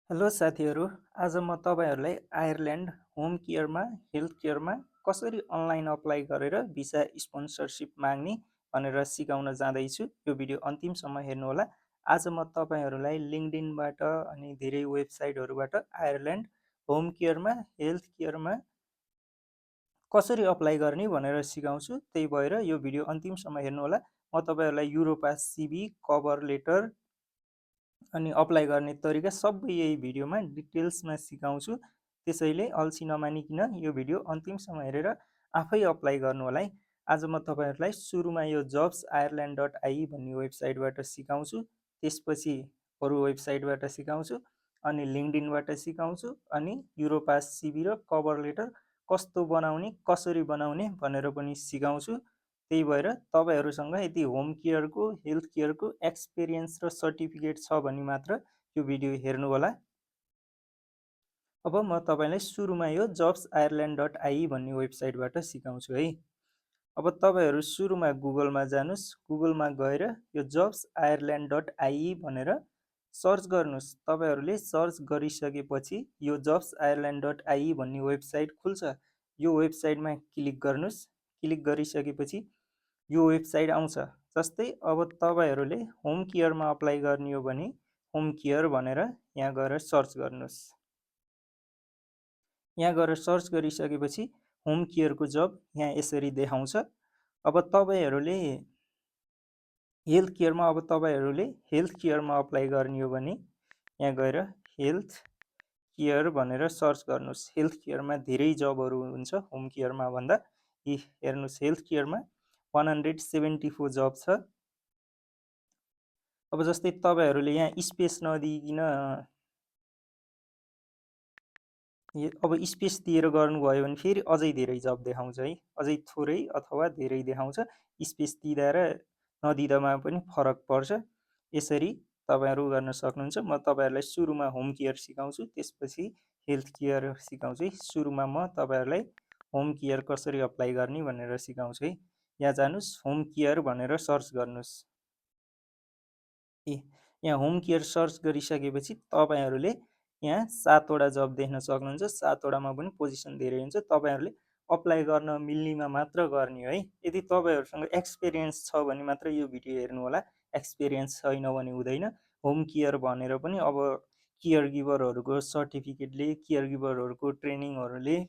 Hello साथीहरू, आज म तपाईँहरूलाई आयरल्यान्ड होम केयरमा हेल्थ केयरमा कसरी अनलाइन अप्लाई गरेर भिसा स्पोन्सरसिप माग्ने भनेर सिकाउन जाँदैछु। यो भिडियो अन्तिमसम्म हेर्नुहोला। आज म तपाईँहरूलाई लिङ्क्डइनबाट अनि धेरै वेबसाइटहरूबाट आयरल्यान्ड होम केयरमा हेल्थ केयरमा कसरी अप्लाई गर्ने भनेर सिकाउँछु। त्यही भएर यो भिडियो अन्तिमसम्म हेर्नुहोला। म तपाईँहरूलाई युरोपास सिभी, कभर लेटर अनि अप्लाई गर्ने तरिका सबै यही भिडियोमा डिटेल्समा सिकाउँछु। त्यसैले अल्छी नमानिकन यो भिडियो अन्तिमसम्म हेरेर आफै अप्लाई गर्नु होला है। आज म तपाईँहरूलाई सुरुमा यो jobsireland.ie भन्ने वेबसाइटबाट सिकाउँछु, त्यसपछि अरू वेबसाइटबाट सिकाउँछु, अनि लिङ्क्डइनबाट सिकाउँछु, अनि युरोपास सिभी र कभर लेटर कस्तो बनाउने, कसरी बनाउने भनेर पनि सिकाउँछु। त्यही भएर तपाईँहरूसँग यदि होम केयरको हेल्थ केयरको एक्सपिरियन्स र सर्टिफिकेट छ भने मात्र यो भिडियो हेर्नु होला। अब म तपाईँलाई सुरुमा यो jobsireland.ie भन्ने वेबसाइटबाट सिकाउँछु है। अब तपाईँहरू सुरुमा गुगलमा जानुहोस्। गुगलमा गएर यो jobsireland.ie भनेर सर्च गर्नुहोस्। तपाईँहरूले सर्च गरिसकेपछि यो jobsireland.ie भन्ने वेबसाइट खुल्छ। यो वेबसाइटमा क्लिक गर्नुहोस्। क्लिक गरिसकेपछि यो वेबसाइट आउँछ। जस्तै अब तपाईँहरूले होम केयरमा अप्लाई गर्ने हो भने होम केयर भनेर यहाँ गएर सर्च गर्नुहोस्। यहाँ गएर सर्च गरिसकेपछि होम केयरको जब यहाँ यसरी देखाउँछ। अब तपाईँहरूले हेल्थ केयरमा अप्लाई गर्ने हो भने यहाँ गएर हेल्थ केयर भनेर सर्च गर्नुहोस्। हेल्थ केयरमा धेरै जबहरू हुन्छ होम केयरमा भन्दा। यी हेर्नुहोस्, हेल्थ केयरमा 174 जब छ। अब जस्तै तपाईँहरूले यहाँ स्पेस नदिइकन अब स्पेस दिएर गर्नुभयो भने फेरि अझै धेरै जब देखाउँछ है। अझै थोरै अथवा धेरै देखाउँछ। स्पेस दिँदा र नदिँदामा पनि फरक पर्छ। यसरी तपाईँहरू गर्न सक्नुहुन्छ। म तपाईँहरूलाई सुरुमा होम केयर सिकाउँछु, त्यसपछि हेल्थ केयर सिकाउँछु है। सुरुमा म तपाईँहरूलाई होम केयर कसरी अप्लाई गर्ने भनेर सिकाउँछु है। यहाँ जानुहोस्, होम केयर भनेर सर्च गर्नुहोस्। यहाँ होम केयर सर्च गरिसकेपछि तपाईँहरूले यहाँ 7वटा जब देख्न सक्नुहुन्छ। 7वटामा पनि पोजिसन धेरै हुन्छ। तपाईँहरूले अप्लाई गर्न मिल्नेमा मात्र गर्ने हो है। यदि तपाईँहरूसँग एक्सपिरियन्स छ भने मात्र यो भिडियो हेर्नु होला। एक्सपिरियन्स छैन भने हुँदैन। होम केयर भनेर पनि अब केयर गिभरहरूको सर्टिफिकेटले, केयर गिभरहरूको ट्रेनिङहरूले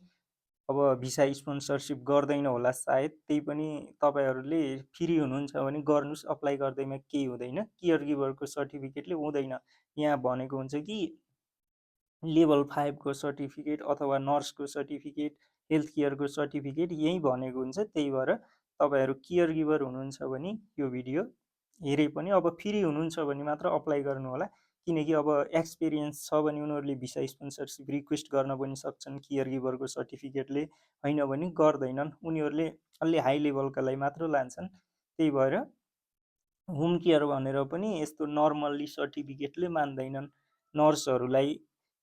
अब भिसा स्पोन्सरसिप गर्दैन होला सायद। त्यही पनि तपाईँहरूले फ्री हुनुहुन्छ भने गर्नुहोस्, अप्लाई गर्दैमा केही हुँदैन। केयर गिभरको सर्टिफिकेटले हुँदैन। यहाँ भनेको हुन्छ कि लेभल 5 को सर्टिफिकेट अथवा नर्सको सर्टिफिकेट, हेल्थ केयरको सर्टिफिकेट यही भनेको हुन्छ। त्यही भएर तपाईँहरू केयर गिभर हुनुहुन्छ भने यो भिडियो हेरे पनि अब फ्री हुनुहुन्छ भने मात्र अप्लाई गर्नु होला। किनकि अब एक्सपिरियन्स छ भने उनीहरूले भिसा स्पोन्सरसिप रिक्वेस्ट गर्न पनि सक्छन् केयर गिभरको सर्टिफिकेटले, होइन भने गर्दैनन्। उनीहरूले अलि हाई लेभलकालाई मात्र लान्छन्। त्यही भएर होम केयर भनेर पनि यस्तो नर्मल्ली सर्टिफिकेटले मान्दैनन्। नर्सहरूलाई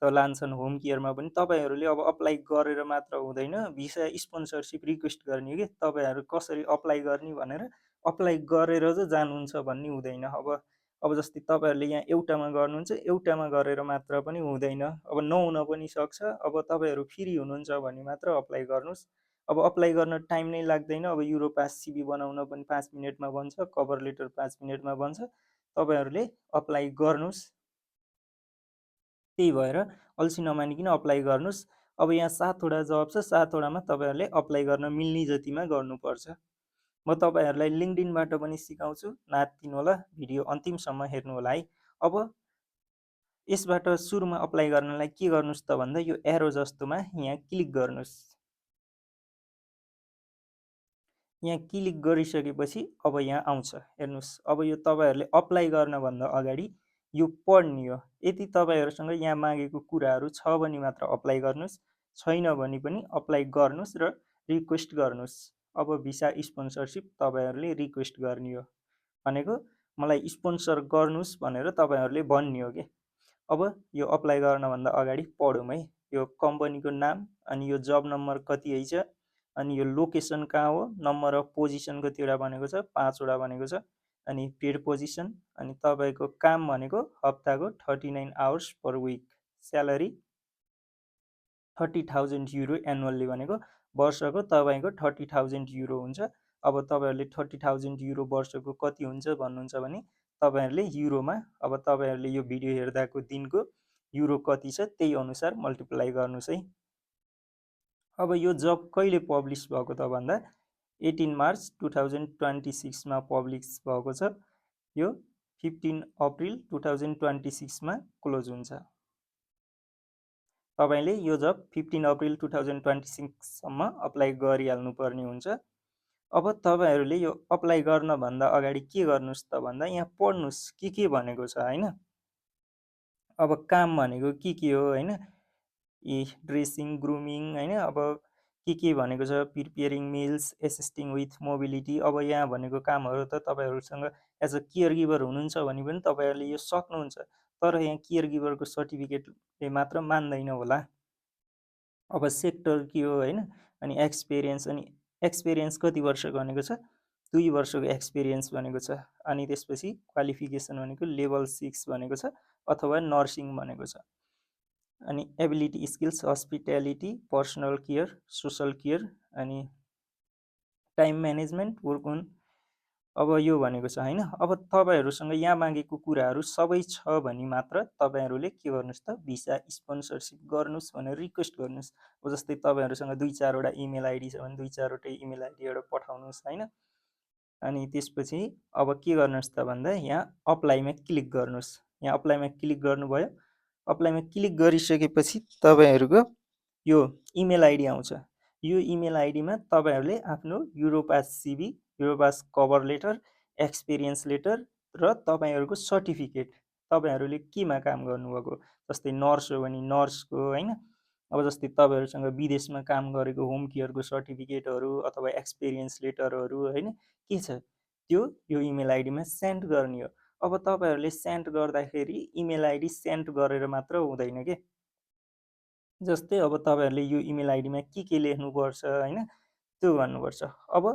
त लान्छन् होम केयरमा पनि। तपाईँहरूले अब अप्लाई गरेर मात्र हुँदैन, भिसा स्पोन्सरसिप रिक्वेस्ट गर्ने हो कि तपाईँहरू कसरी अप्लाई गर्ने भनेर अप्लाई गरेर चाहिँ जानुहुन्छ भन्ने हुँदैन। अब जस्तै तपाईँहरूले यहाँ एउटामा गर्नुहुन्छ, एउटामा गरेर मात्र पनि हुँदैन। अब नहुन पनि सक्छ। अब तपाईँहरू फ्री हुनुहुन्छ भने मात्र अप्लाई गर्नुहोस्। अब अप्लाई गर्न टाइम नै लाग्दैन। अब युरोपास सिभी बनाउन पनि 5 मिनटमा बन्छ, कभर लेटर 5 मिनटमा बन्छ। तपाईँहरूले अप्लाई गर्नुहोस्। त्यही भएर अल्छी नमानिकन अप्लाई गर्नुहोस्। अब यहाँ 7वटा जब छ। 7वटामा तपाईँहरूले अप्लाई गर्न मिल्ने जतिमा गर्नुपर्छ। म तपाईँहरूलाई लिङ्क्डइनबाट पनि सिकाउँछु, नातिनु होला। भिडियो अन्तिमसम्म हेर्नु होला है। अब यसबाट सुरुमा अप्लाई गर्नलाई के गर्नुहोस् त भन्दा यो एरो जस्तोमा यहाँ क्लिक गर्नुहोस्। यहाँ क्लिक गरिसकेपछि अब यहाँ आउँछ हेर्नुहोस्। अब यो तपाईँहरूले अप्लाई गर्नभन्दा अगाडि यो पढ्ने हो। यदि तपाईँहरूसँग यहाँ मागेको कुराहरू छ भने मात्र अप्लाई गर्नुहोस्, छैन भने पनि अप्लाई गर्नुहोस् र रिक्वेस्ट गर्नुहोस्। अब भिसा स्पोन्सरसिप तपाईँहरूले रिक्वेस्ट गर्ने हो भनेको मलाई स्पोन्सर गर्नुहोस् भनेर तपाईँहरूले भन्ने हो कि। अब यो अप्लाई गर्नभन्दा अगाडि पढौँ है। यो कम्पनीको नाम, अनि यो जब नम्बर कति है, अनि यो लोकेसन कहाँ हो, नम्बर अफ पोजिसन कतिवटा भनेको छ, 5वटा भनेको छ, अनि पेड पोजिसन, अनि तपाईँको काम भनेको हप्ताको 39 hours per week salary 30,000 euro annually भनेको वर्षको तपाईँको 30,000 युरो हुन्छ। अब तपाईँहरूले 30,000 युरो वर्षको कति हुन्छ भन्नुहुन्छ भने तपाईँहरूले युरोमा, अब तपाईँहरूले यो भिडियो हेर्दाको दिनको युरो कति छ त्यही अनुसार मल्टिप्लाई गर्नुहोस् है। अब यो जब कहिले पब्लिस भएको त भन्दा 18 मार्च 2026मा पब्लिस भएको छ। यो 15 अप्रिल 2026मा क्लोज हुन्छ। तपाईँले यो जब 15 अप्रिल 2026सम्म अप्लाई गरिहाल्नु पर्ने हुन्छ। अब तपाईँहरूले यो अप्लाई गर्नभन्दा अगाडि के गर्नुहोस् त भन्दा यहाँ पढ्नुहोस् के भनेको छ होइन। अब काम भनेको के हो होइन, ड्रेसिङ, ग्रुमिङ होइन। अब के भनेको छ, प्रिपेयरिङ मिल्स, एसिस्टिङ विथ मोबिलिटी। अब यहाँ भनेको कामहरू त तपाईँहरूसँग एज अ केयर गिभर हुनुहुन्छ भने पनि तपाईँहरूले यो सक्नुहुन्छ, तर यहाँ केयर गिभरको सर्टिफिकेटले मात्र मान्दैन होला। अब सेक्टर के हो होइन, अनि एक्सपिरियन्स, अनि एक्सपिरियन्स कति वर्षको भनेको छ, 2 वर्षको एक्सपिरियन्स भनेको छ। अनि त्यसपछि क्वालिफिकेसन भनेको लेभल 6 भनेको छ अथवा नर्सिङ भनेको छ। अनि ability skills hospitality, personal care, social care, अनि टाइम म्यानेजमेन्ट, वर्क अन। अब यो भनेको छ होइन। अब तपाईँहरूसँग यहाँ मागेको कुराहरू सबै छ भने मात्र तपाईँहरूले के गर्नुहोस् त भिसा स्पोन्सरसिप गर्नुहोस् भनेर रिक्वेस्ट गर्नुहोस्। अब जस्तै तपाईँहरूसँग 2-4वटा इमेल आइडी छ भने 2-4वटै इमेल आइडीबाट पठाउनुहोस् होइन। अनि त्यसपछि अब के गर्नुहोस् त भन्दा यहाँ अप्लाईमा क्लिक गर्नुहोस्। यहाँ अप्लाईमा क्लिक गर्नुभयो। अप्लाईमा क्लिक गरिसकेपछि तपाईँहरूको यो इमेल आइडी आउँछ। यो इमेल आइडीमा तपाईँहरूले आफ्नो Europass CV, Europass cover letter, experience letter र तपाईँहरूको सर्टिफिकेट, तपाईँहरूले केमा काम गर्नुभएको, जस्तै नर्स हो भने नर्सको होइन। अब जस्तै तपाईँहरूसँग विदेशमा काम गरेको होम केयरको सर्टिफिकेटहरू अथवा एक्सपिरियन्स लेटरहरू होइन के छ त्यो यो इमेल आइडीमा सेन्ड गर्ने हो। अब तपाईँहरूले सेन्ड गर्दाखेरि इमेल आइडी सेन्ड गरेर मात्र हुँदैन के। जस्तै अब तपाईँहरूले यो इमेल आइडीमा के लेख्नुपर्छ होइन त्यो गर्नुपर्छ। अब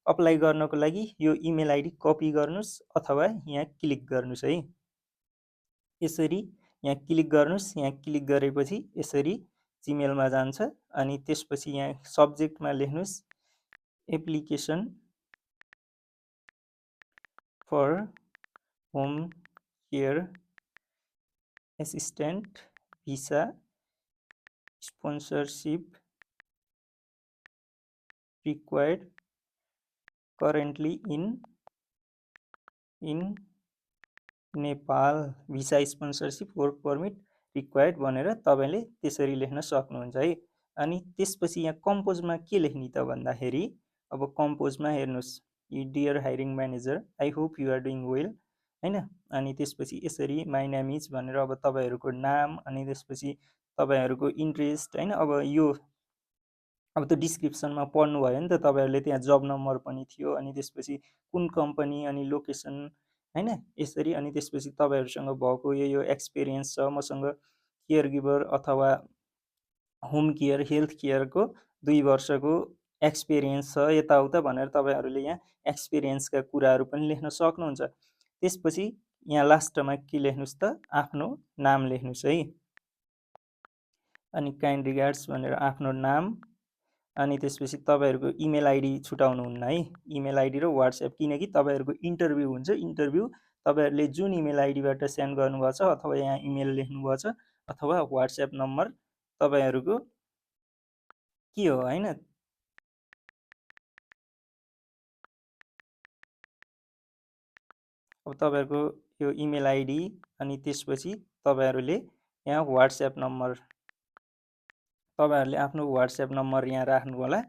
अप्लाई गर्नको लागि यो इमेल आइडी कपी गर्नुहोस् अथवा यहाँ क्लिक गर्नुहोस् है। यसरी यहाँ क्लिक गर्नुहोस्। यहाँ क्लिक गरेपछि यसरी जिमेलमा जान्छ। अनि त्यसपछि यहाँ सब्जेक्टमा लेख्नुहोस् application for home care assistant visa sponsorship required currently in Nepal, visa sponsorship work permit required भनेर तपाईँले त्यसरी लेख्न सक्नुहुन्छ है। अनि त्यसपछि यहाँ कम्पोजमा के लेख्ने त भन्दाखेरि अब कम्पोजमा हेर्नुहोस्, dear hiring manager I hope you are doing well होइन। अनि त्यसपछि यसरी माई नेम इज भनेर अब तपाईँहरूको नाम, अनि त्यसपछि तपाईँहरूको इन्ट्रेस्ट होइन। अब यो अब त्यो डिस्क्रिप्सनमा पढ्नुभयो नि त तपाईँहरूले, त्यहाँ जब नम्बर पनि थियो, अनि त्यसपछि कुन कम्पनी, अनि लोकेसन होइन यसरी। अनि त्यसपछि तपाईँहरूसँग भएको यो एक्सपिरियन्स छ, मसँग केयर गिभर अथवा होम केयर हेल्थ केयरको 2 वर्षको एक्सपिरियन्स छ यताउता भनेर तपाईँहरूले यहाँ एक्सपिरियन्सका कुराहरू पनि लेख्न सक्नुहुन्छ। त्यसपछि यहाँ लास्टमा के लेख्नुहोस् त आफ्नो नाम लेख्नुहोस् है। अनि काइन्ड रिगार्ड्स भनेर आफ्नो नाम, अनि त्यसपछि तपाईँहरूको इमेल आइडी छुटाउनुहुन्न है, इमेल आइडी र वाट्सएप, किनकि तपाईँहरूको इन्टरभ्यू हुन्छ। इन्टरभ्यू तपाईँहरूले जुन इमेल आइडीबाट सेन्ड गर्नुभएको छ अथवा यहाँ इमेल लेख्नुभएको छ अथवा वाट्सएप नम्बर तपाईँहरूको के हो होइन। अब तपाईँहरूको यो इमेल आइडी, अनि त्यसपछि तपाईँहरूले यहाँ वाट्सएप नम्बर, तपाईँहरूले आफ्नो वाट्सएप नम्बर यहाँ राख्नु होला।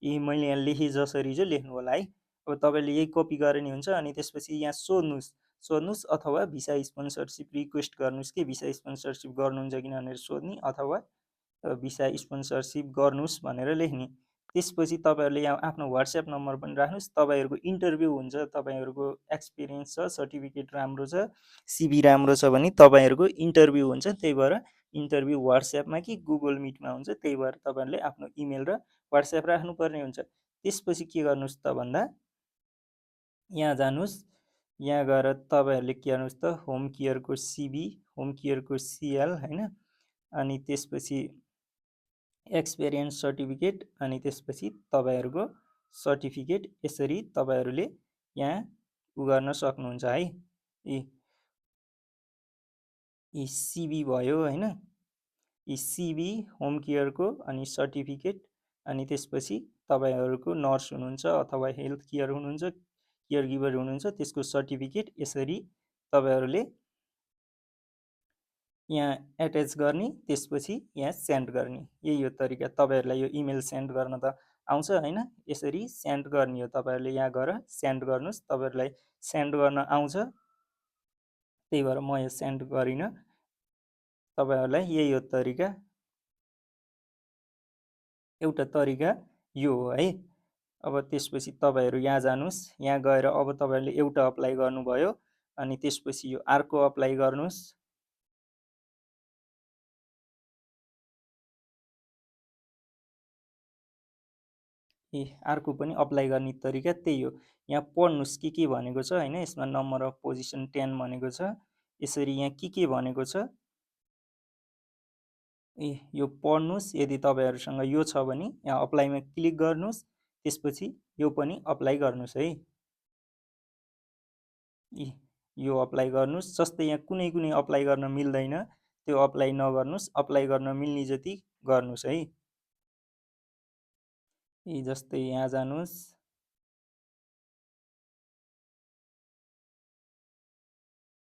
यी मैले यहाँ लेखेँ जसरी चाहिँ लेख्नु होला है। अब तपाईँले यही कपी गर्ने हुन्छ। अनि त्यसपछि यहाँ सोध्नुहोस् अथवा भिसा स्पोन्सरसिप रिक्वेस्ट गर्नुहोस् कि भिसा स्पोन्सरसिप गर्नुहुन्छ कि भनेर सोध्ने, अथवा भिसा स्पोन्सरसिप गर्नुहोस् भनेर लेख्ने। त्यसपछि तपाईँहरूले यहाँ आफ्नो वाट्सएप नम्बर पनि राख्नुहोस्। तपाईँहरूको इन्टरभ्यू हुन्छ, तपाईँहरूको एक्सपिरियन्स छ, सर्टिफिकेट राम्रो छ, सिभी राम्रो छ भने तपाईँहरूको इन्टरभ्यू हुन्छ। त्यही भएर इन्टरभ्यू वाट्सएपमा कि गुगल मिटमा हुन्छ। त्यही भएर तपाईँहरूले आफ्नो इमेल र वाट्सएप राख्नुपर्ने हुन्छ। त्यसपछि के गर्नुहोस् त भन्दा यहाँ जानुहोस्। यहाँ गएर तपाईँहरूले के गर्नुहोस् त होम केयरको सिभी, होम केयरको सिएल होइन, अनि त्यसपछि एक्सपिरियन्स सर्टिफिकेट अनि त्यसपछि तपाईँहरूको सर्टिफिकेट, यसरी तपाईँहरूले यहाँ गर्न सक्नुहुन्छ है। यी सिबी भयो होइन, यी सिबी, होम केयरको अनि सर्टिफिकेट, अनि त्यसपछि तपाईँहरूको नर्स हुनुहुन्छ अथवा हेल्थ केयर हुनुहुन्छ, केयर गिभर हुनुहुन्छ, त्यसको सर्टिफिकेट यसरी तपाईँहरूले यहाँ एट्याच गर्ने, त्यसपछि यहाँ सेन्ड गर्ने। यही हो तरिका। तपाईँहरूलाई यो इमेल सेन्ड गर्न त आउँछ होइन, यसरी सेन्ड गर्ने हो। तपाईँहरूले यहाँ गएर सेन्ड गर्नुहोस्। तपाईँहरूलाई सेन्ड गर्न आउँछ, त्यही भएर म यो सेन्ड गरिनँ। तपाईँहरूलाई यही हो तरिका, एउटा तरिका यो हो है। अब त्यसपछि तपाईँहरू यहाँ जानुहोस्। यहाँ गएर अब तपाईँहरूले एउटा अप्लाई गर्नुभयो, अनि त्यसपछि यो अर्को अप्लाई गर्नुहोस्। अर्को पनि अप्लाई गर्ने तरिका त्यही हो। यहाँ पढ्नुहोस् के भनेको छ होइन, यसमा नम्बर अफ पोजिसन 10 भनेको छ। यसरी यहाँ के भनेको छ, यो पढ्नुहोस्। यदि तपाईँहरूसँग यो छ भने यहाँ अप्लाईमा क्लिक गर्नुहोस्, त्यसपछि यो पनि अप्लाई गर्नुहोस् है। यो अप्लाई गर्नुहोस्। जस्तै यहाँ कुनै अप्लाई गर्न मिल्दैन, त्यो अप्लाई नगर्नुहोस्, अप्लाई गर्न मिल्ने जति गर्नुहोस् है। जस्तै यहाँ जानुहोस्।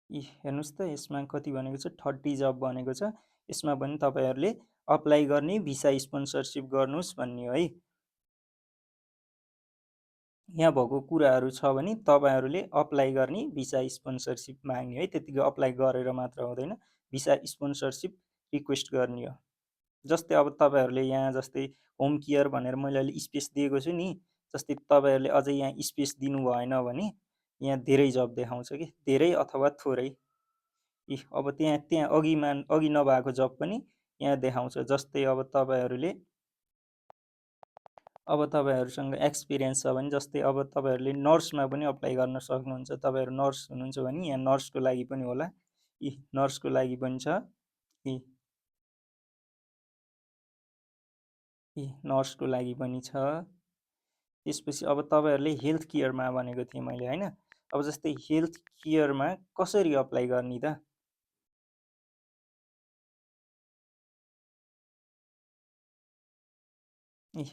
हेर्नुहोस् त, यसमा कति भनेको छ, 30 जब भनेको छ। यसमा पनि तपाईँहरूले अप्लाई गर्ने, भिसा स्पोन्सरसिप गर्नुहोस् भन्ने हो है। यहाँ भएको कुराहरू छ भने तपाईँहरूले अप्लाई गर्ने, भिसा स्पोन्सरसिप माग्ने है। त्यतिकै अप्लाई गरेर मात्र हुँदैन, भिसा स्पोन्सरसिप रिक्वेस्ट गर्ने हो। जस्तै अब तपाईँहरूले यहाँ जस्तै होम केयर भनेर मैले अहिले स्पेस दिएको छु नि, जस्तै तपाईँहरूले अझै यहाँ स्पेस दिनु भएन भने यहाँ धेरै जब देखाउँछ कि, धेरै अथवा थोरै। अब त्यहाँ अघि नभएको जब पनि यहाँ देखाउँछ। जस्तै अब तपाईँहरूसँग एक्सपिरियन्स छ भने, जस्तै अब तपाईँहरूले नर्समा पनि अप्लाई गर्न सक्नुहुन्छ। तपाईँहरू नर्स हुनुहुन्छ भने यहाँ नर्सको लागि पनि होला, नर्सको लागि पनि छ, नर्सको लागि पनि छ। त्यसपछि अब तपाईँहरूले हेल्थ केयरमा भनेको थिएँ मैले होइन। अब जस्तै हेल्थ केयरमा कसरी अप्लाई गर्ने त?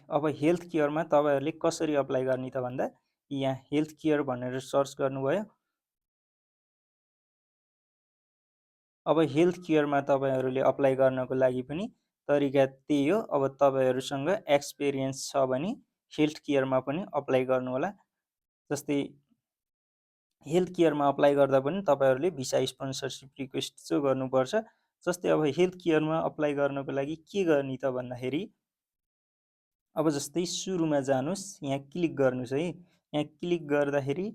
अब हेल्थ केयरमा तपाईँहरूले कसरी अप्लाई गर्ने त भन्दा, यहाँ हेल्थ केयर भनेर सर्च गर्नुभयो। अब हेल्थ केयरमा तपाईँहरूले अप्लाई गर्नको लागि पनि तरिका त्यही हो। अब तपाईँहरूसँग एक्सपिरियन्स छ भने हेल्थ केयरमा पनि अप्लाई गर्नु होला। जस्तै हेल्थ केयरमा अप्लाई गर्दा पनि तपाईँहरूले भिसा स्पोन्सरसिप रिक्वेस्ट चाहिँ गर्नुपर्छ। जस्तै अब हेल्थ केयरमा अप्लाई गर्नको लागि के गर्ने त भन्दाखेरि, अब जस्तै सुरुमा जानुहोस्, यहाँ क्लिक गर्नुहोस् है। यहाँ क्लिक गर्दाखेरि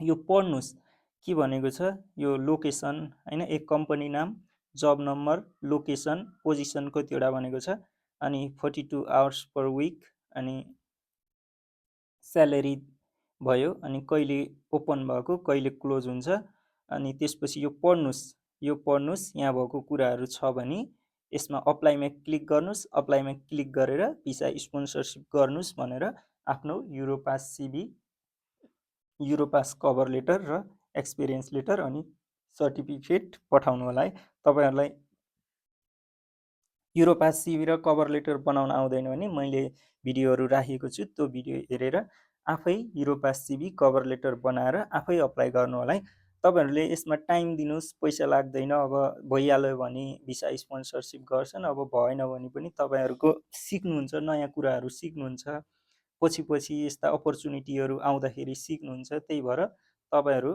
यो पढ्नुहोस् के भनेको छ, यो लोकेसन होइन, एक कम्पनी नाम, जब नम्बर, लोकेसन, पोजिसन कतिवटा भनेको छ, अनि 42 आवर्स पर विक, अनि स्यालेरी भयो, अनि कहिले ओपन भएको, कहिले क्लोज हुन्छ। अनि त्यसपछि यो पढ्नुहोस्। यहाँ भएको कुराहरू छ भने यसमा अप्लाईमा क्लिक गर्नुहोस्। अप्लाईमा क्लिक गरेर भिसा स्पोन्सरसिप गर्नुहोस् भनेर आफ्नो युरोपास सिबी, युरोपास कभर लेटर र एक्सपिरियन्स लेटर अनि सर्टिफिकेट पठाउनु होला है। तपाईँहरूलाई युरोपास सिबी र कभर लेटर बनाउन आउँदैन भने मैले भिडियोहरू राखेको छु, त्यो भिडियो हेरेर आफै युरोपास सिबी कभर लेटर बनाएर आफै अप्लाई गर्नु होला है। तपाईँहरूले यसमा टाइम दिनुहोस्, पैसा लाग्दैन। अब भइहाल्यो भने भिसा स्पोन्सरसिप गर्छन्, अब भएन भने पनि तपाईँहरूको सिक्नुहुन्छ, नयाँ कुराहरू सिक्नुहुन्छ, पछि यस्ता अपर्च्युनिटीहरू आउँदाखेरि सिक्नुहुन्छ। त्यही भएर तपाईँहरू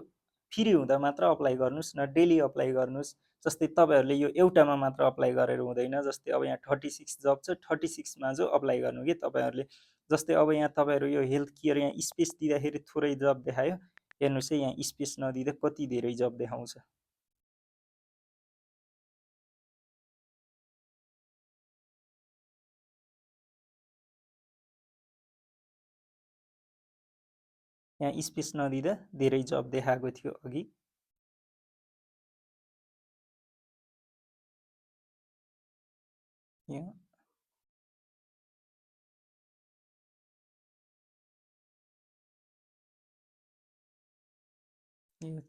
फ्री हुँदा मात्र अप्लाई गर्नुहोस् न, डेली अप्लाई गर्नुहोस्। जस्तै तपाईँहरूले यो एउटामा मात्र अप्लाई गरेर हुँदैन। जस्तै अब यहाँ 36 जब छ, 36मा जो अप्लाई गर्नु कि तपाईँहरूले। जस्तै अब यहाँ तपाईँहरू यो हेल्थ केयर यहाँ स्पेस दिँदाखेरि थोरै जब देखायो, हेर्नुहोस् है, यहाँ स्पेस नदिँदा कति धेरै जब देखाउँछ। यहाँ स्पेस नदिँदा धेरै जब देखाएको थियो अघि। यो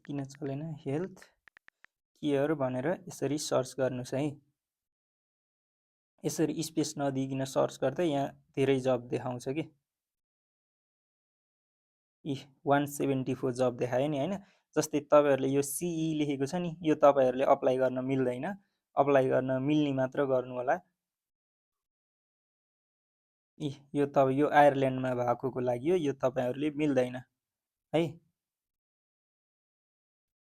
किन चलेन, हेल्थ केयर भनेर यसरी सर्च गर्नुहोस् है। यसरी स्पेस नदिइकन सर्च गर्दा यहाँ धेरै जब देखाउँछ कि 174 जब देखायो नि होइन। जस्तै तपाईँहरूले यो सिई लेखेको छ नि, यो तपाईँहरूले अप्लाई गर्न मिल्दैन, अप्लाई गर्न मिल्ने मात्र गर्नु होला। यो तपाईँ यो आयरल्यान्डमा भएकोको लागि यो तपाईँहरूले मिल्दैन है।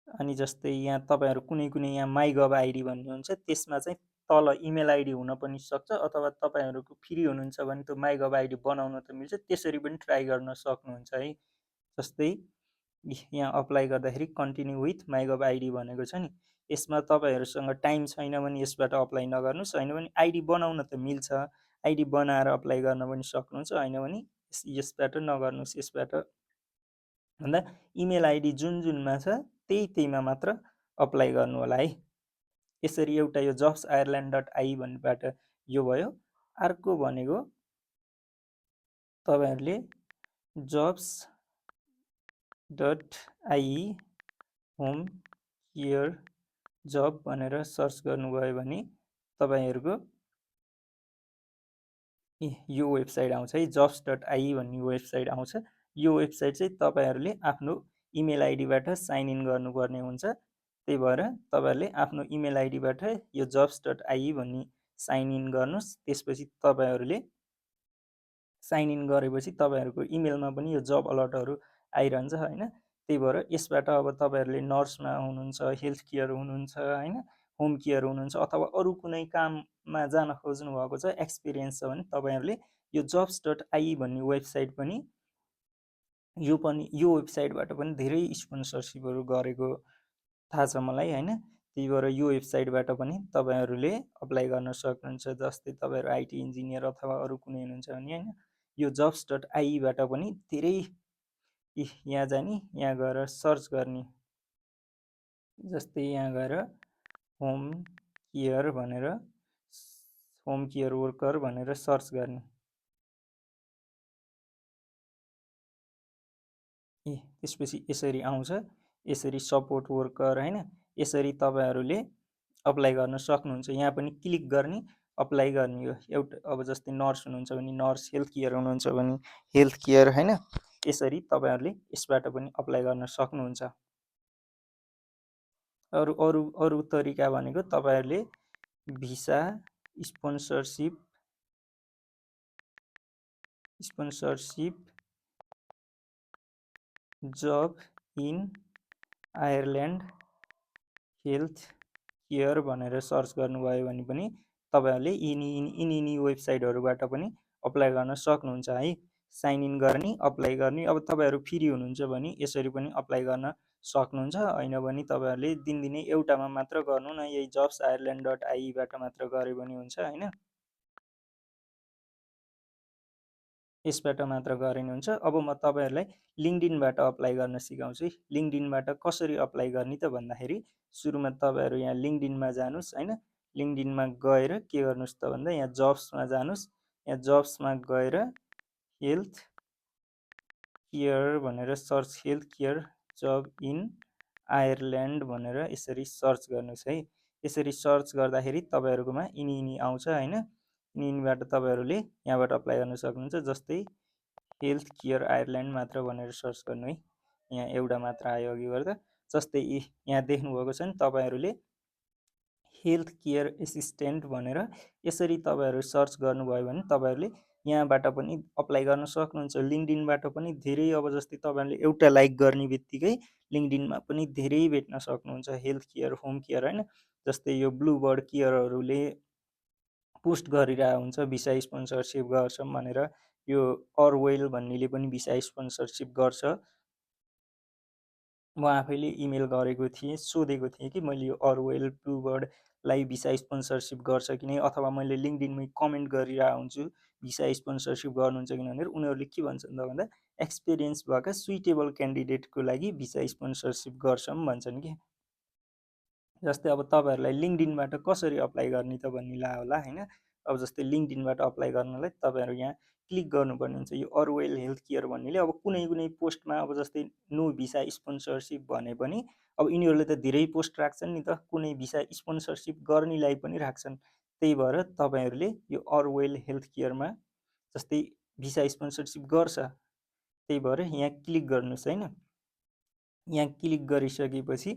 अनि जस्तै यहाँ तपाईँहरू कुनै कुनै यहाँ माइगभ आइडी भन्ने हुन्छ, त्यसमा चाहिँ तल इमेल आइडी हुन पनि सक्छ, अथवा तपाईँहरूको फ्री हुनुहुन्छ भने त्यो माइगभ आइडी बनाउन त मिल्छ, त्यसरी पनि ट्राई गर्न सक्नुहुन्छ है। जस्तै यहाँ अप्लाई गर्दाखेरि कन्टिन्यू विथ माइगभ आइडी भनेको छ नि, यसमा तपाईँहरूसँग टाइम छैन भने यसबाट अप्लाई नगर्नुहोस्, होइन भने आइडी बनाउन त मिल्छ, आइडी बनाएर अप्लाई गर्न पनि सक्नुहुन्छ, होइन भने यसबाट नगर्नुहोस्। यसबाट भन्दा इमेल आइडी जुन जुनमा छ त्यहीमा मात्र अप्लाई गर्नु होला है। यसरी एउटा यो जब्स आयरल्यान्ड डट आई भन्नेबाट यो भयो। अर्को भनेको तपाईँहरूले jobs dot I home care job भनेर सर्च गर्नुभयो भने तपाईँहरूको यो वेबसाइट आउँछ है, जब्स डट आई भन्ने वेबसाइट आउँछ। यो वेबसाइट चाहिँ तपाईँहरूले आफ्नो इमेल आइडीबाट साइन इन गर्नुपर्ने हुन्छ। त्यही भएर तपाईँहरूले आफ्नो इमेल आइडीबाट यो जब्स डट आई भन्ने साइन इन गर्नुहोस्। त्यसपछि तपाईँहरूले साइन इन गरेपछि तपाईँहरूको इमेलमा पनि यो जब अलर्टहरू आइरहन्छ होइन। त्यही भएर यसबाट अब तपाईँहरूले नर्समा हुनुहुन्छ, हेल्थ केयर हुनुहुन्छ होइन, होम केयर हुनुहुन्छ, अथवा अरू कुनै काममा जान खोज्नु भएको छ, एक्सपिरियन्स छ भने तपाईँहरूले यो जब्स डट आई भन्ने वेबसाइट पनि यो वेबसाइटबाट पनि धेरै स्पोन्सरसिपहरू गरेको थाहा छ मलाई होइन। त्यही भएर यो वेबसाइटबाट पनि तपाईँहरूले अप्लाई गर्न सक्नुहुन्छ। जस्तै तपाईँहरू आइटी इन्जिनियर अथवा अरू कुनै हुनुहुन्छ भने होइन, यो जब्स डट आईबाट पनि धेरै यहाँ जाने, यहाँ गएर सर्च गर्ने, जस्तै यहाँ गएर होम केयर भनेर, होम केयर वर्कर भनेर सर्च गर्ने। त्यसपछि यसरी आउँछ, यसरी सपोर्ट वर्कर होइन, यसरी तपाईँहरूले अप्लाई गर्न सक्नुहुन्छ। यहाँ पनि क्लिक गर्ने, अप्लाई गर्ने हो एउटा। अब जस्तै नर्स हुनुहुन्छ भने नर्स, हेल्थ केयर हुनुहुन्छ भने हेल्थ केयर होइन, यसरी तपाईँहरूले यसबाट पनि अप्लाई गर्न सक्नुहुन्छ। अरू अरू अरू तरिका भनेको तपाईँहरूले visa sponsorship job in Ireland health care भनेर सर्च गर्नुभयो भने पनि तपाईँहरूले यिनी वेबसाइटहरूबाट पनि अप्लाई गर्न सक्नुहुन्छ है। साइन इन गर्ने, अप्लाई गर्ने। अब तपाईँहरू फ्री हुनुहुन्छ भने यसरी पनि अप्लाई गर्न सक्नुहुन्छ, होइन भने तपाईँहरूले दिनदिनै एउटामा मात्र गर्नु न, यही जब्स आयरल्यान्ड डट आईबाट मात्र गरे पनि हुन्छ होइन। यसबाट मात्र गरिने हुन्छ। अब म तपाईँहरूलाई लिङ्कडिनबाट अप्लाई गर्न सिकाउँछु है। लिङ्कडिनबाट कसरी अप्लाई गर्ने त भन्दाखेरि सुरुमा तपाईँहरू यहाँ लिङ्कडिनमा जानुहोस् होइन। लिङ्कडिनमा गएर के गर्नुहोस् त भन्दा यहाँ जब्समा जानुहोस्। यहाँ जब्समा गएर हेल्थ केयर भनेर search, health care job in Ireland भनेर यसरी सर्च गर्नुहोस् है। यसरी सर्च गर्दाखेरि तपाईँहरूकोमा यिनी आउँछ होइन। यिनीबाट तपाईँहरूले यहाँबाट अप्लाई गर्न सक्नुहुन्छ। जस्तै हेल्थ केयर आयरल्यान्ड मात्र भनेर सर्च गर्नु है, यहाँ एउटा मात्र आयो अघि गर्दा। जस्तै यहाँ देख्नुभएको छ नि, तपाईँहरूले हेल्थ केयर एसिस्टेन्ट भनेर यसरी तपाईँहरू सर्च गर्नुभयो भने तपाईँहरूले यहाँबाट पनि अप्लाई गर्न सक्नुहुन्छ। लिङ्कडिनबाट पनि धेरै, अब जस्तै तपाईँहरूले एउटा लाइक गर्ने बित्तिकै लिङ्कडिनमा पनि धेरै भेट्न सक्नुहुन्छ हेल्थ केयर, होम केयर होइन। जस्तै यो ब्लुबर्ड केयरहरूले पोस्ट गरिरहेको हुन्छ भिसा स्पोन्सरसिप गर्छौँ भनेर। यो अरवेल भन्नेले पनि भिसा स्पोन्सरसिप गर्छ। म आफैले इमेल गरेको थिएँ, सोधेको थिएँ कि मैले यो अरवेल ब्लुबर्डलाई भिसा स्पोन्सरसिप गर्छ कि नै, अथवा मैले लिङ्कडिनमै कमेन्ट गरिरहेको हुन्छु भिसा स्पोन्सरसिप गर्नुहुन्छ कि भनेर। उनीहरूले के भन्छन् त भन्दा एक्सपिरियन्स भएका सुइटेबल क्यान्डिडेटको लागि भिसा स्पोन्सरसिप गर्छौँ भन्छन् कि। जस्तै अब तपाईँहरूलाई लिङ्कडिनबाट कसरी अप्लाई गर्ने त भन्ने ला होला होइन। अब जस्तै लिङ्कडिनबाट अप्लाई गर्नलाई तपाईँहरू यहाँ क्लिक गर्नुपर्ने हुन्छ। यो अरवेल हेल्थ केयर भन्नेले अब कुनै कुनै पोस्टमा अब जस्तै नो भिसा स्पोन्सरसिप भने पनि अब यिनीहरूले त धेरै पोस्ट राख्छन् नि त, कुनै भिसा स्पोन्सरसिप गर्नेलाई पनि राख्छन्। त्यही भएर तपाईँहरूले यो अरवेल हेल्थ केयरमा जस्तै भिसा स्पोन्सरसिप गर्छ, त्यही भएर यहाँ क्लिक गर्नुहोस् होइन। यहाँ क्लिक गरिसकेपछि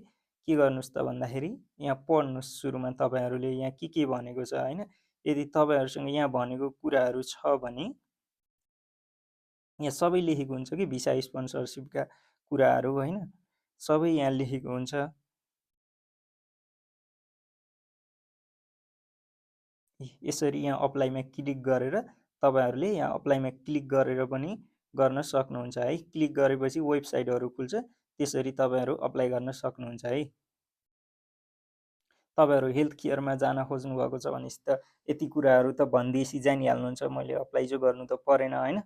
के गर्नुहोस् त भन्दाखेरि यहाँ पढ्नुहोस् सुरुमा तपाईँहरूले यहाँ के भनेको छ होइन। यदि तपाईँहरूसँग यहाँ भनेको कुराहरू छ भने यहाँ सबै लेखेको हुन्छ कि भिसा स्पोन्सरसिपका कुराहरू होइन, सबै यहाँ लेखेको हुन्छ। यसरी यहाँ अप्लाईमा क्लिक गरेर तपाईँहरूले यहाँ अप्लाईमा क्लिक गरेर पनि गर्न सक्नुहुन्छ है। क्लिक गरेपछि वेबसाइटहरू खुल्छ, त्यसरी तपाईँहरू अप्लाई गर्न सक्नुहुन्छ है। तपाईँहरू हेल्थ केयरमा जान खोज्नु भएको छ भने त यति कुराहरू त भनिदिएपछि जानिहाल्नुहुन्छ, मैले अप्लाई चाहिँ गर्नु त परेन होइन।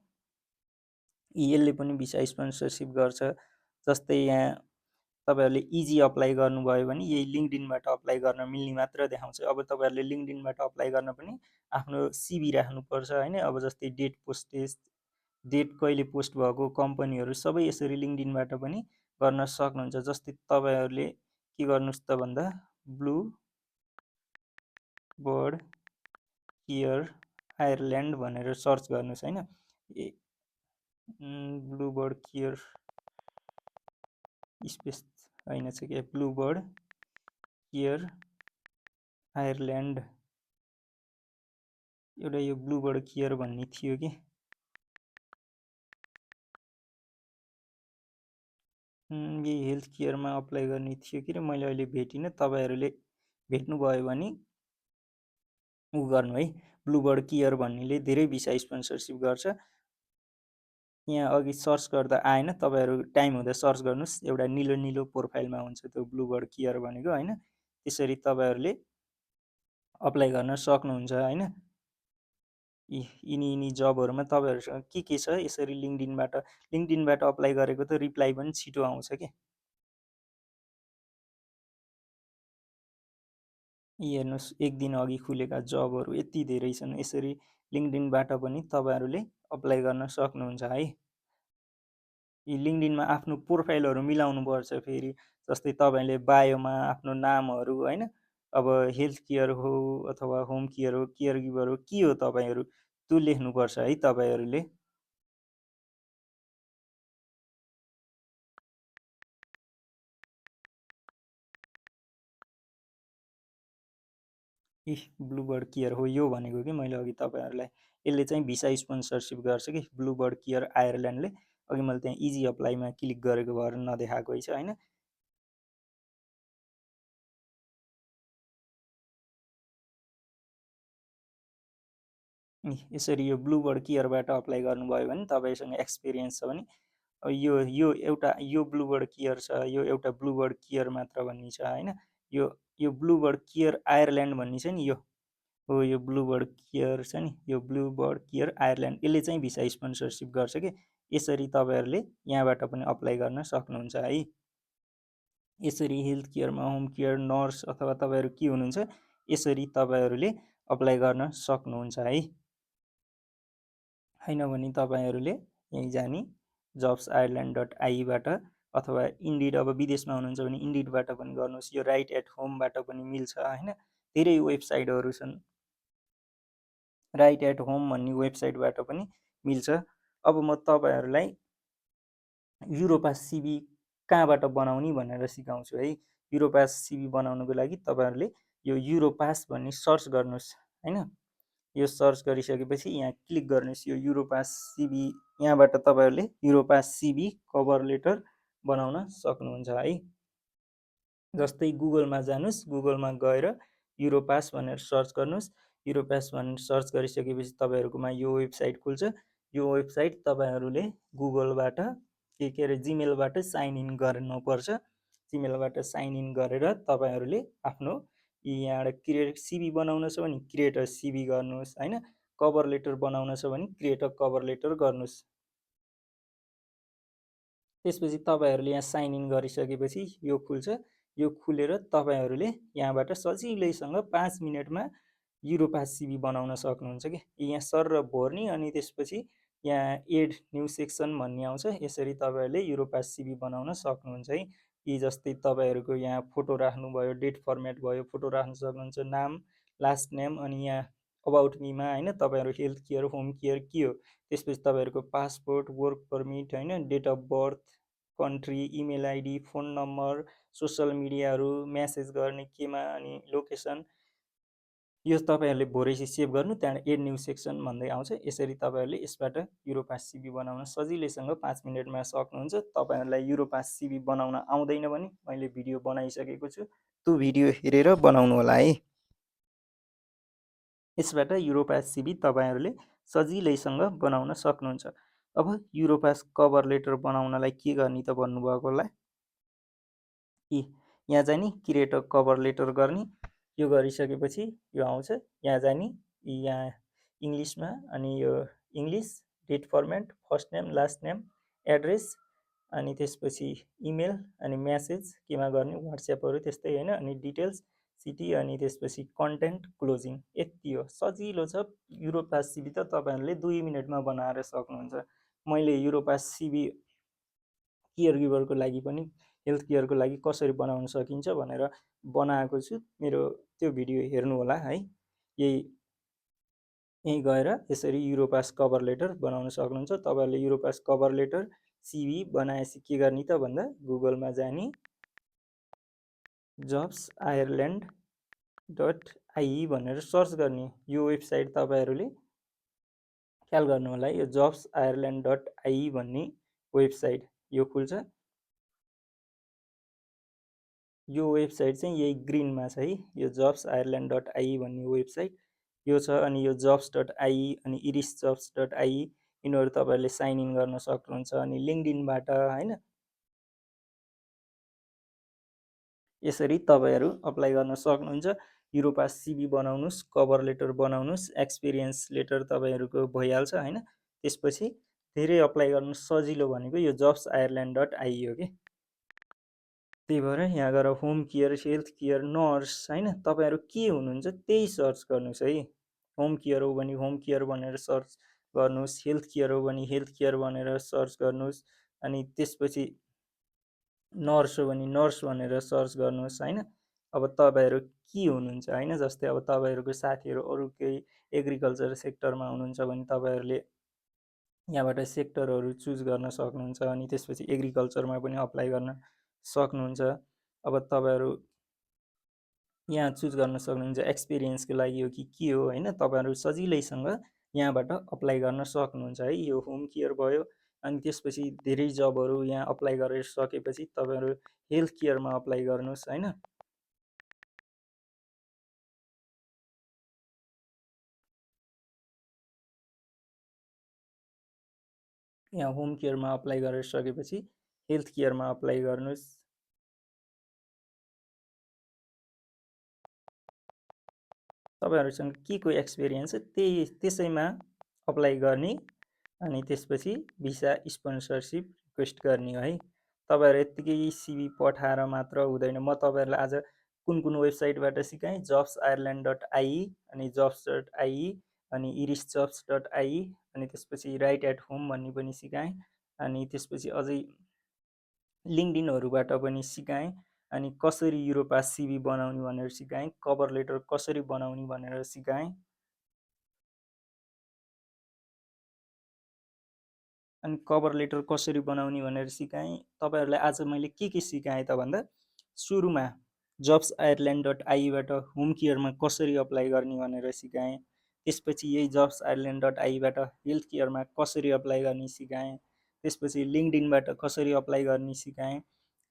यसले पनि भिसा स्पोन्सरसिप गर्छ। जस्तै यहाँ तपाईँहरूले इजी अप्लाई गर्नुभयो भने यही लिङ्कडिनबाट अप्लाई गर्न मिल्ने मात्र देखाउँछ। अब तपाईँहरूले लिङ्कडिनबाट अप्लाई गर्न पनि आफ्नो सिभी राख्नुपर्छ होइन। अब जस्तै डेट पोस्टेज, डेट कहिले पोस्ट भएको, कम्पनीहरू सबै यसरी लिङ्कडिनबाट पनि गर्न सक्नुहुन्छ। जस्तै तपाईँहरूले के गर्नुहोस् त भन्दा ब्लु बर्ड केयर आयरल्यान्ड भनेर सर्च गर्नुहोस् होइन। ब्लु बर्ड केयर स्पेस होइन छ कि ब्लु बर्ड केयर आयरल्यान्ड, एउटा यो ब्लु बर्ड केयर भन्ने थियो कि यही हेल्थ केयरमा अप्लाई गर्ने थियो कि मैले अहिले भेटिनँ। तपाईँहरूले भेट्नुभयो भने उ गर्नु है। ब्लु बर्ड केयर भन्नेले धेरै भिसा स्पोन्सरसिप गर्छ। यहाँ अघि सर्च गर्दा आएन, तपाईँहरू टाइम हुँदा सर्च गर्नुहोस्, एउटा निलो निलो प्रोफाइलमा हुन्छ त्यो ब्लु बर्ड केयर भनेको होइन। त्यसरी तपाईँहरूले अप्लाई गर्न सक्नुहुन्छ होइन। यिनी जबहरूमा तपाईँहरूसँग के छ यसरी लिङ्कडिनबाट अप्लाई गरेको त रिप्लाई पनि छिटो आउँछ कि। हेर्नुहोस् एक दिन अघि खुलेका जबहरू यति धेरै छन्। यसरी लिङ्कडिनबाट पनि तपाईँहरूले अप्लाई गर्न सक्नुहुन्छ है। यी लिङ्कडिनमा आफ्नो प्रोफाइलहरू मिलाउनु पर्छ फेरि। जस्तै तपाईँले बायोमा आफ्नो नामहरू होइन, अब हेल्थ केयर हो अथवा होम केयर हो, केयर गिभर हो, के हो तपाईँहरू त्यो लेख्नुपर्छ है तपाईँहरूले। ब्लु बर्ड केयर हो यो भनेको कि मैले अघि तपाईँहरूलाई। यसले चाहिँ भिसा स्पोन्सरसिप गर्छ कि ब्लु बर्ड केयर आयरल्यान्डले। अघि मैले त्यहाँ इजी अप्लाईमा क्लिक गरेको भएर नदेखाएको छ होइन। यसरी यो ब्लु बर्ड केयरबाट अप्लाई गर्नुभयो भने तपाईँसँग एक्सपिरियन्स छ भने यो एउटा यो ब्लु बर्ड केयर छ, यो एउटा ब्लु बर्ड केयर मात्र भन्ने छ होइन। यो ब्लु बर्ड केयर आयरल्यान्ड भन्ने छ नि, यो हो यो ब्लु बर्ड केयर छ नि, यो ब्लु बर्ड केयर आयरल्यान्ड। यसले चाहिँ भिसा स्पोन्सरसिप गर्छ कि। यसरी तपाईँहरूले यहाँबाट पनि अप्लाई गर्न सक्नुहुन्छ है। यसरी हेल्थ केयरमा होम केयर नर्स अथवा तपाईँहरू के हुनुहुन्छ यसरी तपाईँहरूले अप्लाई गर्न सक्नुहुन्छ है। होइन भने तपाईँहरूले यहीँ जाने जब्स आयरल्यान्ड .ai अथवा इन्डिड, अब विदेशमा हुनुहुन्छ भने इन्डिडबाट पनि गर्नुहोस्। यो राइट एट होमबाट पनि मिल्छ होइन। धेरै वेबसाइटहरू छन्, राइट एट होम भन्ने वेबसाइटबाट पनि मिल्छ। अब म तपाईँहरूलाई युरोपास सिभी कहाँबाट बनाउने भनेर सिकाउँछु है। युरोपास सिभी बनाउनुको लागि तपाईँहरूले यो युरोपास भन्ने सर्च गर्नुहोस् होइन। यो सर्च गरिसकेपछि यहाँ क्लिक गर्नुहोस् यो युरोपास सिभी। यहाँबाट तपाईँहरूले युरोपास सिभी कभर लेटर बनाउन सक्नुहुन्छ है। जस्तै गुगलमा जानुहोस्, गुगलमा गएर युरोपास भनेर सर्च गर्नुहोस्। युरोपास भनेर सर्च गरिसकेपछि तपाईँहरूकोमा यो वेबसाइट खुल्छ। यो वेबसाइट तपाईँहरूले गुगलबाट के अरे जिमेलबाट साइन इन गर्नुपर्छ। जिमेलबाट साइन इन गरेर तपाईँहरूले आफ्नो यहाँबाट क्रिएट सिभी बनाउन छ भने क्रिएट अ सिभी गर्नुहोस् होइन। कभर लेटर बनाउन छ भने क्रिएट अ कभर लेटर गर्नुहोस्। त्यसपछि तपाईँहरूले यहाँ साइन इन गरिसकेपछि यो खुल्छ। यो खुलेर तपाईँहरूले यहाँबाट सजिलैसँग 5 मिनटमा युरोपास सिभी बनाउन सक्नुहुन्छ कि यहाँ सर भर्ने अनि त्यसपछि यहाँ एड न्यू सेक्सन भन्ने आउँछ। यसरी तपाईँहरूले युरोपास सिभी बनाउन सक्नुहुन्छ है। यी जस्तै तपाईँहरूको यहाँ फोटो राख्नुभयो, डेट फर्मेट भयो, फोटो राख्न सक्नुहुन्छ, नाम, लास्ट नेम, अनि यहाँ अबाउट मीमा होइन तपाईँहरू हेल्थ केयर, होम केयर के हो, त्यसपछि तपाईँहरूको पासपोर्ट, वर्क पर्मिट होइन, date of birth, country, email ID, phone number, social मिडियाहरू, म्यासेज गर्ने केमा, अनि लोकेसन, यो तपाईँहरूले भोरेसी सेभ गर्नु। त्यहाँबाट एड न्यू सेक्सन भन्दै आउँछ। यसरी तपाईँहरूले यसबाट युरोपास सिभी बनाउन सजिलैसँग 5 मिनटमा सक्नुहुन्छ। तपाईँहरूलाई युरोपास सिभी बनाउन आउँदैन भने मैले भिडियो बनाइसकेको छु, त्यो भिडियो हेरेर बनाउनु होला है। यसबाट युरोपास सिभी तपाईँहरूले सजिलैसँग बनाउन सक्नुहुन्छ। अब युरोपास कभर लेटर बनाउनलाई के गर्ने त भन्नुभएको होला। यहाँ चाहिँ नि क्रिएट अ कभर लेटर गर्ने। यो गरिसकेपछि यो आउँछ। यहाँ चाहिँ नि यहाँ इङ्ग्लिसमा, अनि यो English, date format, first name, last name, address, अनि त्यसपछि इमेल, अनि म्यासेज केमा गर्ने, वाट्सएपहरू त्यस्तै होइन, अनि डिटेल्स, सिटी, अनि त्यसपछि कन्टेन्ट, क्लोजिङ, यति हो। सजिलो छ। युरोपास सिभी त तपाईँहरूले 2 मिनटमा बनाएर सक्नुहुन्छ। मैले युरोपास सिभी केयर गिभरको लागि पनि, हेल्थ केयरको लागि कसरी बनाउन सकिन्छ भनेर बनाएको छु। मेरो त्यो भिडियो हेर्नु होला है। यही गएर यसरी युरोपास कभर लेटर बनाउन सक्नुहुन्छ। तपाईँहरूले युरोपास कभर लेटर सिभी बनाएपछि के गर्ने त भन्दा गुगलमा जाने, जब्स आयरल्यान्ड .ai भनेर सर्च गर्ने। यो वेबसाइट तपाईँहरूले ख्याल गर्नु होला। यो जब्स आयरल्यान्ड .ai भन्ने वेबसाइट यो खुल्छ। यो वेबसाइट चाहिँ यही ग्रिनमा छ है। यो जब्स आयरल्यान्ड .ai भन्ने वेबसाइट यो छ। अनि यो जब्स .ai अनि इरिस जब्स .ai यिनीहरू तपाईँहरूले साइन इन गर्न सक्नुहुन्छ। अनि लिङ्कडिनबाट होइन, यसरी तपाईँहरू अप्लाई गर्न सक्नुहुन्छ। युरोपास सिभी बनाउनुहोस्, कभर लेटर बनाउनुहोस्, एक्सपिरियन्स लेटर तपाईँहरूको भइहाल्छ होइन। त्यसपछि धेरै अप्लाई गर्न सजिलो भनेको यो जब्स आयरल्यान्ड .ai हो कि। त्यही भएर यहाँ गएर home care, health care, nurse होइन, तपाईँहरू के हुनुहुन्छ त्यही सर्च गर्नुहोस् है। होम केयर हो भने होम केयर भनेर सर्च गर्नुहोस्, हेल्थ केयर हो भने हेल्थ केयर भनेर सर्च गर्नुहोस्, अनि त्यसपछि नर्स हो भने नर्स भनेर सर्च गर्नुहोस् होइन। अब तपाईँहरू के हुनुहुन्छ होइन, जस्तै अब तपाईँहरूको साथीहरू अरू केही एग्रिकल्चर सेक्टरमा हुनुहुन्छ भने तपाईँहरूले यहाँबाट सेक्टरहरू चुज गर्न सक्नुहुन्छ। अनि त्यसपछि एग्रिकल्चरमा पनि अप्लाई गर्न सक्नुहुन्छ। अब तपाईँहरू यहाँ चुज गर्न सक्नुहुन्छ एक्सपिरियन्सको लागि हो कि के हो होइन। तपाईँहरू सजिलैसँग यहाँबाट अप्लाई गर्न सक्नुहुन्छ है। यो होम केयर भयो। अनि त्यसपछि धेरै जबहरू यहाँ अप्लाई गरेर सकेपछि तपाईँहरू हेल्थ केयरमा अप्लाई गर्नुहोस् होइन। यहाँ होम केयरमा अप्लाई गरेर सकेपछि हेल्थ केयरमा अप्लाई गर्नुहोस्। तपाईँहरूसँग के को एक्सपिरियन्स छ त्यसैमा अप्लाई गर्ने। अनि त्यसपछि भिसा स्पोन्सरसिप रिक्वेस्ट गर्ने है। तपाईँहरू यत्तिकै सिभी पठाएर मात्र हुँदैन। म तपाईँहरूलाई आज कुन कुन वेबसाइटबाट सिकाएँ, जब्स आयरल्यान्ड .ai, अनि जब्स .ai, अनि इरिस जब्स .ai, अनि त्यसपछि राइट एट होम भन्ने पनि सिकाएँ। अनि त्यसपछि अझै लिङ्कडिनहरूबाट पनि सिकाएँ। अनि कसरी युरोपास सिभी बनाउने भनेर सिकाएँ, कभर लेटर कसरी बनाउने भनेर सिकाएँ। अनि कभर लेटर कसरी बनाउने भनेर सिकाएँ। तपाईँहरूलाई आज मैले के सिकाएँ त भन्दा सुरुमा जब्स आयरल्यान्ड .aiबाट होम केयरमा कसरी अप्लाई गर्ने भनेर सिकाएँ। त्यसपछि यही जब्स आयरल्यान्ड .aiबाट हेल्थ केयरमा कसरी अप्लाई गर्ने सिकाएँ। त्यसपछि लिङ्कडिनबाट कसरी अप्लाई गर्ने सिकाएँ।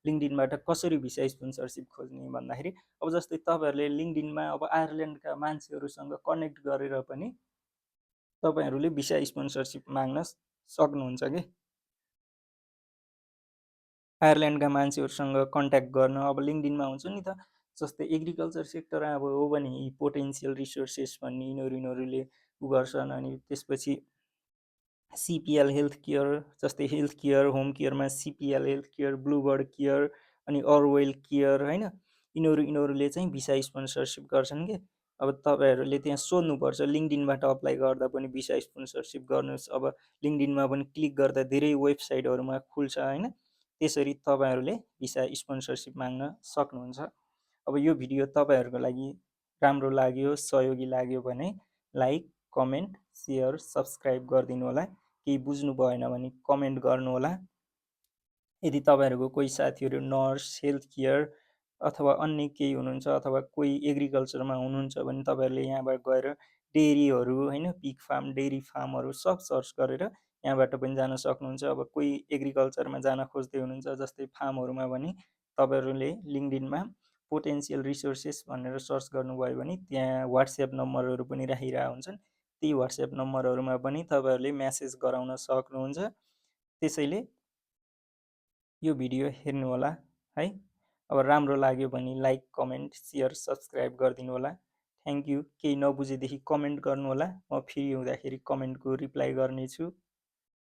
लिङ्कडिनबाट कसरी भिसा स्पोन्सरसिप खोज्ने भन्दाखेरि अब जस्तै तपाईँहरूले लिङ्कडिनमा अब आयरल्यान्डका मान्छेहरूसँग कनेक्ट गरेर पनि तपाईँहरूले भिसा स्पोन्सरसिप माग्न सक्नुहुन्छ कि। आयरल्यान्डका मान्छेहरूसँग कन्ट्याक्ट गर्न अब लिङ्कडिनमा हुन्छ नि त। जस्तै एग्रिकल्चर सेक्टर अब हो भने पोटेन्सियल रिसोर्सेस भन्ने यिनीहरूले गर्छन्। अनि त्यसपछि सिपिएल हेल्थ केयर, जस्तै हेल्थ केयर होम केयरमा CPL health care, Bluebird care, अनि अरवेल केयर होइन, यिनीहरूले चाहिँ भिसा स्पोन्सरसिप गर्छन् कि। अब तपाईँहरूले त्यहाँ सोध्नुपर्छ लिङ्कडिनबाट अप्लाई गर्दा पनि भिसा स्पोन्सरसिप गर्नुहोस्। अब लिङ्कडिनमा पनि क्लिक गर्दा धेरै वेबसाइटहरूमा खुल्छ होइन, त्यसरी तपाईँहरूले भिसा स्पोन्सरसिप माग्न सक्नुहुन्छ। अब यो भिडियो तपाईँहरूको लागि राम्रो लाग्यो, सहयोगी लाग्यो भने लाइक, कमेन्ट, सेयर, सब्सक्राइब गरिदिनु होला। केही बुझ्नु भएन भने कमेन्ट गर्नुहोला। यदि तपाईँहरूको कोही साथीहरू नर्स, हेल्थ केयर अथवा अन्य केही हुनुहुन्छ अथवा कोही एग्रिकल्चरमा हुनुहुन्छ भने तपाईँहरूले यहाँबाट गएर डेरीहरू होइन, पिग फार्म, डेरी फार्महरू सब सर्च गरेर यहाँबाट पनि जान सक्नुहुन्छ। अब कोही एग्रिकल्चरमा जान खोज्दै हुनुहुन्छ जस्तै फार्महरूमा भने तपाईँहरूले लिङ्कडिनमा पोटेन्सियल रिसोर्सेस भनेर सर्च गर्नुभयो भने त्यहाँ वाट्सएप नम्बरहरू पनि राखिरहेका हुन्छन्। ती वाट्सएप नम्बरहरूमा पनि तपाईँहरूले म्यासेज गराउन सक्नुहुन्छ। त्यसैले यो भिडियो हेर्नुहोला है। अब राम्रो लाग्यो भने लाइक, कमेन्ट, सेयर, सब्सक्राइब गरिदिनु होला। Thank you. केही नबुझेदेखि कमेन्ट गर्नुहोला, म फ्री हुँदाखेरि कमेन्टको रिप्लाई गर्नेछु।